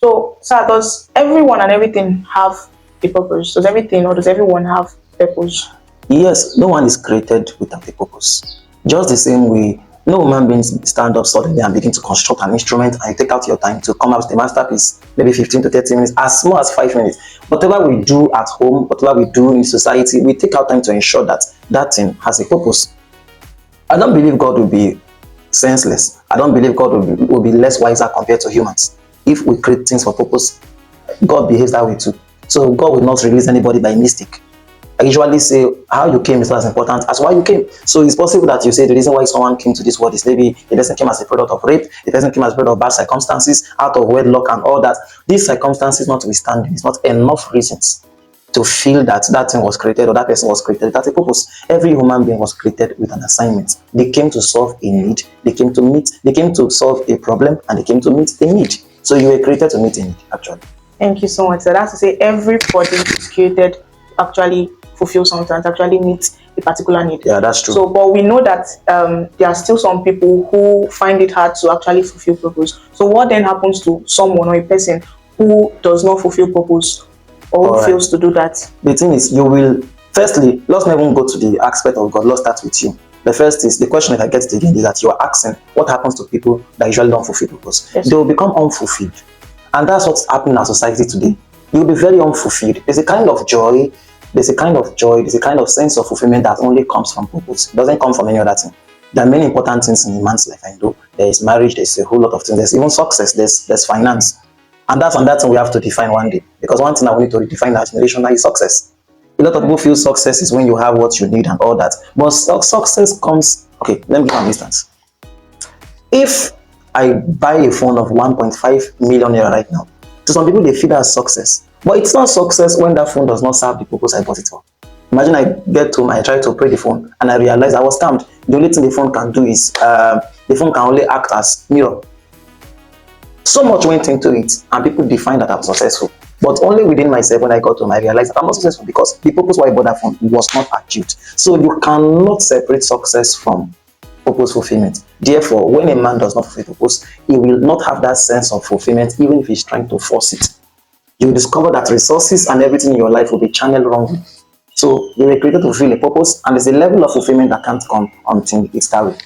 So, sir, does everyone and everything have a purpose? Does everything or does everyone have purpose? Yes, no one is created without a purpose. Just the same way, no human beings stand up suddenly and begin to construct an instrument and you take out your time to come out with a masterpiece, maybe 15 to 30 minutes, as small as 5 minutes. Whatever we do at home, whatever we do in society, we take our time to ensure that that thing has a purpose. I don't believe God will be senseless. I don't believe God will be less wiser compared to humans. If we create things for purpose, God behaves that way too. So God will not release anybody by mistake. I usually say how you came is not as important as why you came. So it's possible that you say the reason why someone came to this world is maybe the person came as a product of rape, the person came as a product of bad circumstances, out of wedlock and all that. These circumstances notwithstanding, it's not enough reasons to feel that that thing was created or that person was created. That's a purpose. Every human being was created with an assignment. They came to solve a need, they came to solve a problem, and they came to meet a need. So you were created to meet a need, actually. Thank you so much. So that's to say everybody is created to actually fulfill something, to actually meet a particular need. Yeah, that's true. So, but we know that there are still some people who find it hard to actually fulfill purpose. So what then happens to someone or a person who does not fulfill purpose or who fails to do that? The thing is, you will, firstly, let's not even go to the aspect of God. Let's start with you. The first is, the question that I get again is that you are asking what happens to people that usually don't fulfill purpose. Yes. They will become unfulfilled. And that's what's happening in our society today. You'll be very unfulfilled. There's a kind of joy, there's a kind of sense of fulfillment that only comes from purpose. It doesn't come from any other thing. There are many important things in a man's life. I know there is marriage, there's a whole lot of things, there's even success, there's finance. And that's another thing we have to define one day. Because one thing that we need to redefine as generation is success. A lot of people feel success is when you have what you need and all that. But success comes, okay, let me give an instance. If I buy a phone of 1.5 million naira right now, to some people they feel that's success. But it's not success when that phone does not serve the purpose I bought it for. Imagine I get home, I try to operate the phone, and I realize I was scammed. The only thing the phone can do is, the phone can only act as mirror. So much went into it, and people define that I'm successful. But only within myself, when I got home, I realized that I'm not successful because the purpose why I bought that phone was not achieved. So you cannot separate success from purpose fulfillment. Therefore, when a man does not fulfill purpose, he will not have that sense of fulfillment, even if he's trying to force it. You will discover that resources and everything in your life will be channeled wrongly. So you were created to fulfill a purpose, and there's a level of fulfillment that can't come until it's carried.